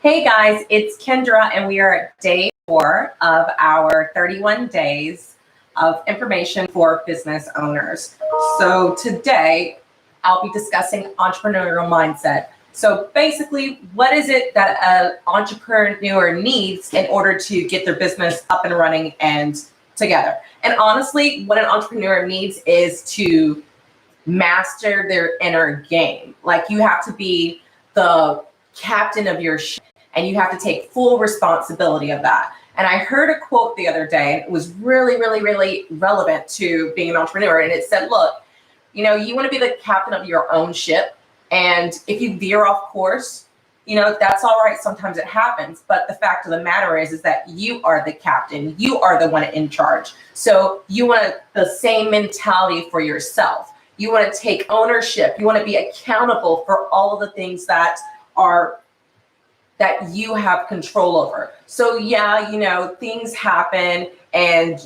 Hey guys, it's Kendra, and we are at day 4 of our 31 days of information for business owners. So today I'll be discussing entrepreneurial mindset. So basically, what is it that an entrepreneur needs in order to get their business up and running and together? And honestly, what an entrepreneur needs is to master their inner game. Like, you have to be the captain of your ship, and you have to take full responsibility of that. And I heard a quote the other day, and it was really relevant to being an entrepreneur. And it said, look, you want to be the captain of your own ship. And if you veer off course, that's all right. Sometimes it happens. But the fact of the matter is that you are the captain. You are the one in charge. So you want the same mentality for yourself. You want to take ownership. You want to be accountable for all of the things that you have control over. So yeah, things happen, and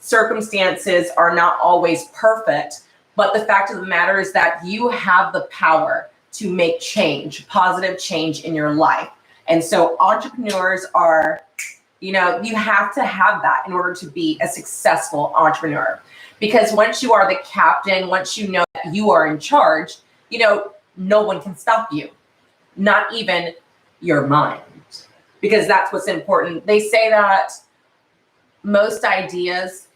circumstances are not always perfect, but the fact of the matter is that you have the power to make change, positive change in your life. And so entrepreneurs are, you have to have that in order to be a successful entrepreneur. Because once you are the captain, once you know that you are in charge, no one can stop you, not even your mind, because that's what's important. They say that most ideas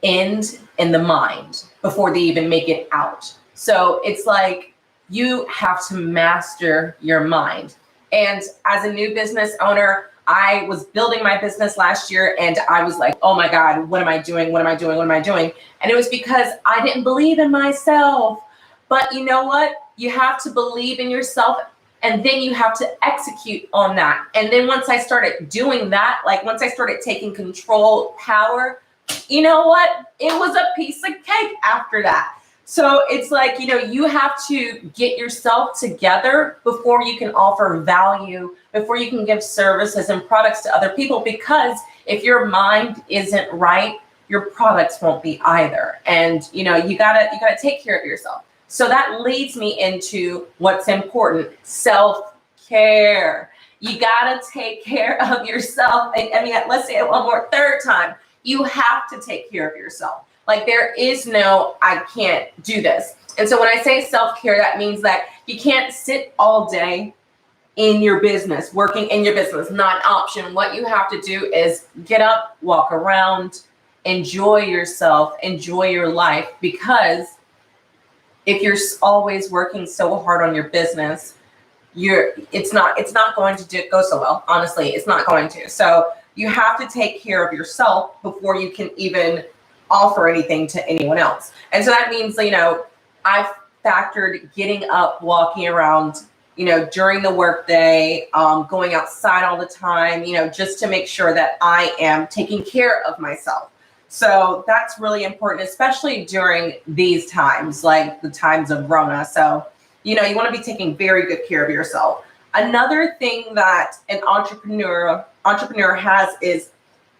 end in the mind before they even make it out. So it's like you have to master your mind. And as a new business owner, I was building my business last year, and I was like, oh my God, what am I doing? What am I doing? What am I doing? And it was because I didn't believe in myself. But you know what? You have to believe in yourself, and then you have to execute on that. And then once I started doing that, like once I started taking control, power, you know what? It was a piece of cake after that. So it's like, you have to get yourself together before you can offer value, before you can give services and products to other people. Because if your mind isn't right, your products won't be either. And, you gotta take care of yourself. So that leads me into what's important: self-care. You gotta take care of yourself. I mean, let's say it one more, third time. You have to take care of yourself. Like, there is no, I can't do this. And so when I say self-care, that means that you can't sit all day in your business, working in your business, not an option. What you have to do is get up, walk around, enjoy yourself, enjoy your life. Because if you're always working so hard on your business, it's not going to go so well. Honestly, it's not going to. So you have to take care of yourself before you can even offer anything to anyone else. And so that means, I've factored getting up, walking around, during the workday, going outside all the time, just to make sure that I am taking care of myself. So that's really important, especially during these times, like the times of Rona. So, you want to be taking very good care of yourself. Another thing that an entrepreneur has is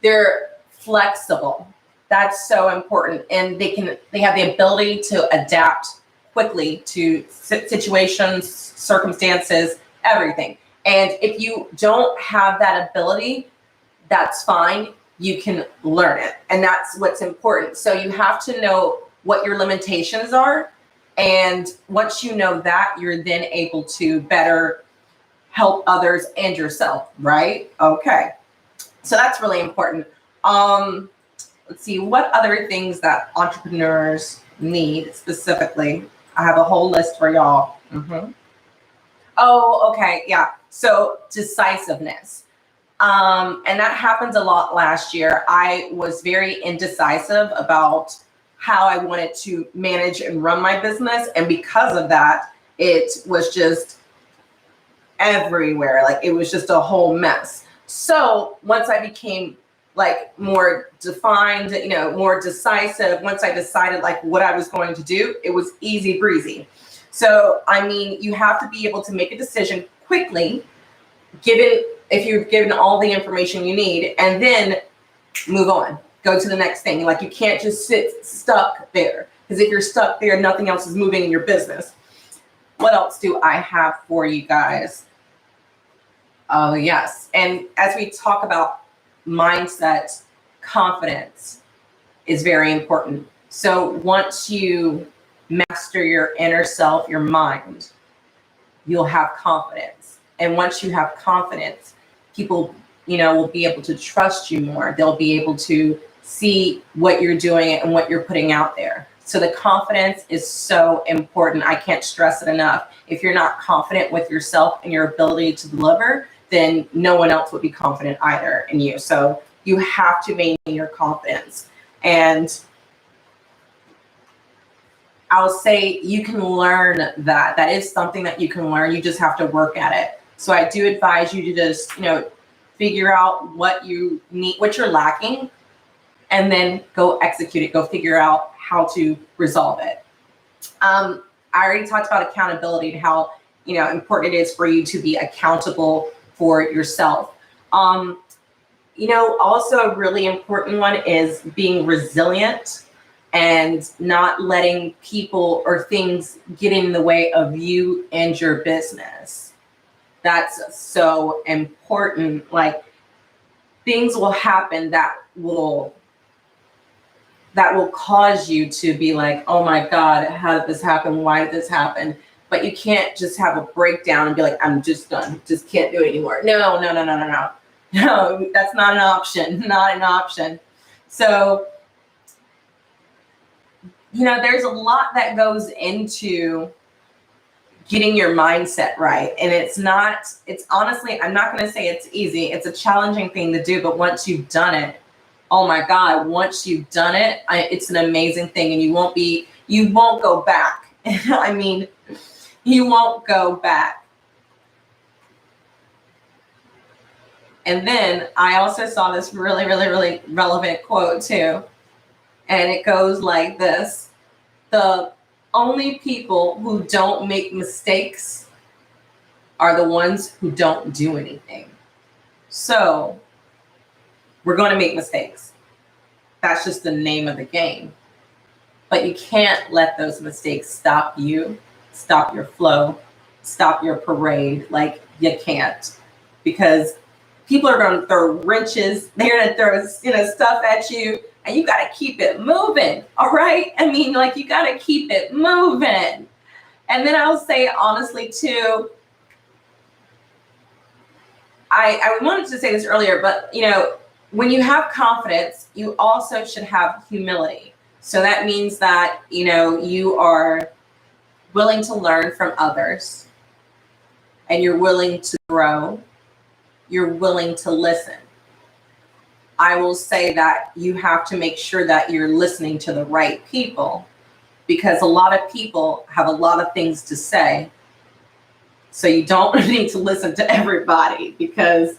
they're flexible. That's so important. And they have the ability to adapt quickly to situations, circumstances, everything. And if you don't have that ability, that's fine. You can learn it. And that's what's important. So you have to know what your limitations are. And once you know that, you're then able to better help others and yourself, right? Okay. So that's really important. Let's see, what other things that entrepreneurs need specifically? I have a whole list for y'all. Oh, okay, yeah. So decisiveness. And that happens a lot last year. I was very indecisive about how I wanted to manage and run my business. And because of that, it was just everywhere. Like, it was just a whole mess. So once I became more defined, more decisive, once I decided what I was going to do, it was easy breezy. So, you have to be able to make a decision quickly, if you've given all the information you need, and then move on, go to the next thing. You can't just sit stuck there, because if you're stuck there, nothing else is moving in your business. What else do I have for you guys? Oh, yes. And as we talk about mindset, confidence is very important. So once you master your inner self, your mind, you'll have confidence. And once you have confidence, people, will be able to trust you more. They'll be able to see what you're doing and what you're putting out there. So the confidence is so important. I can't stress it enough. If you're not confident with yourself and your ability to deliver, then no one else would be confident either in you. So you have to maintain your confidence. And I'll say you can learn that. That is something that you can learn. You just have to work at it. So I do advise you to just, figure out what you need, what you're lacking, and then go execute it. Go figure out how to resolve it. I already talked about accountability and how, important it is for you to be accountable for yourself. Also a really important one is being resilient and not letting people or things get in the way of you and your business. That's so important. Like, things will happen that will cause you to be like, oh my God, how did this happen? Why did this happen? But you can't just have a breakdown and be like, I'm just done. Just can't do it anymore. No. No, that's not an option. Not an option. So, there's a lot that goes into getting your mindset right. And it's honestly, I'm not going to say it's easy. It's a challenging thing to do. But once you've done it, oh my God, once you've done it, it's an amazing thing. And you won't go back. I mean, you won't go back. And then I also saw this really, really, really relevant quote too. And it goes like this: the only people who don't make mistakes are the ones who don't do anything. So we're going to make mistakes. That's just the name of the game. But you can't let those mistakes stop you, stop your flow, stop your parade. Like, you can't, because people are going to throw wrenches. They're going to throw, stuff at you, and you got to keep it moving. All right. I mean, like, you got to keep it moving. And then I'll say, honestly, too, I wanted to say this earlier, but, when you have confidence, you also should have humility. So that means that, you are willing to learn from others, and you're willing to grow. You're willing to listen. I will say that you have to make sure that you're listening to the right people, because a lot of people have a lot of things to say. So you don't need to listen to everybody, because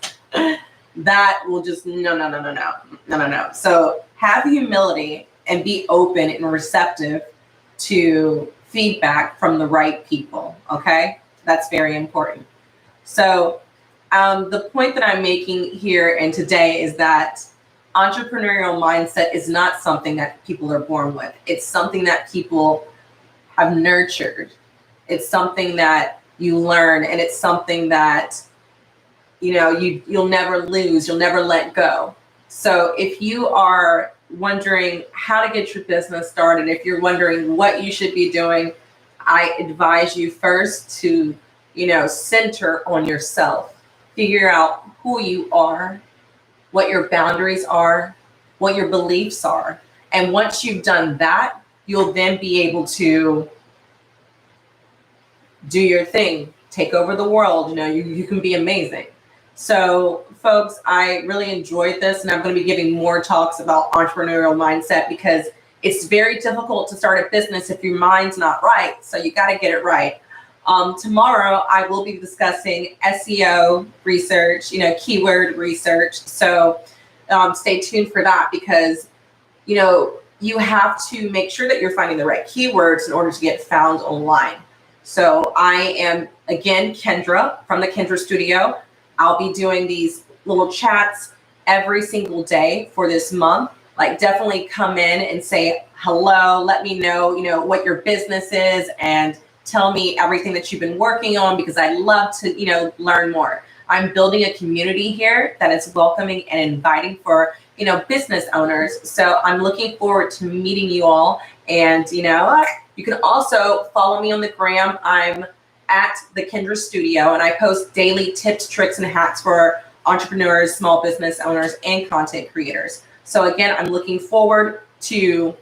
that will just, no. So have humility and be open and receptive to feedback from the right people. Okay. That's very important. So the point that I'm making here and today is that entrepreneurial mindset is not something that people are born with. It's something that people have nurtured. It's something that you learn, and it's something that, you'll never lose. You'll never let go. So if you are wondering how to get your business started, if you're wondering what you should be doing, I advise you first to, center on yourself. Figure out who you are, what your boundaries are, what your beliefs are. And once you've done that, you'll then be able to do your thing, take over the world. You can be amazing. So folks, I really enjoyed this, and I'm going to be giving more talks about entrepreneurial mindset, because it's very difficult to start a business if your mind's not right. So you got to get it right. Tomorrow, I will be discussing SEO research, keyword research. So stay tuned for that, because, you have to make sure that you're finding the right keywords in order to get found online. So I am, again, Kendra from the Kendra Studio. I'll be doing these little chats every single day for this month. Like, definitely come in and say hello. Let me know, what your business is, and tell me everything that you've been working on, because I'd love to, learn more. I'm building a community here that is welcoming and inviting for, business owners. So I'm looking forward to meeting you all. And, you can also follow me on the gram. I'm at the Kendra Studio, and I post daily tips, tricks, and hacks for entrepreneurs, small business owners, and content creators. So again, I'm looking forward to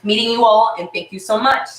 meeting you all, and thank you so much.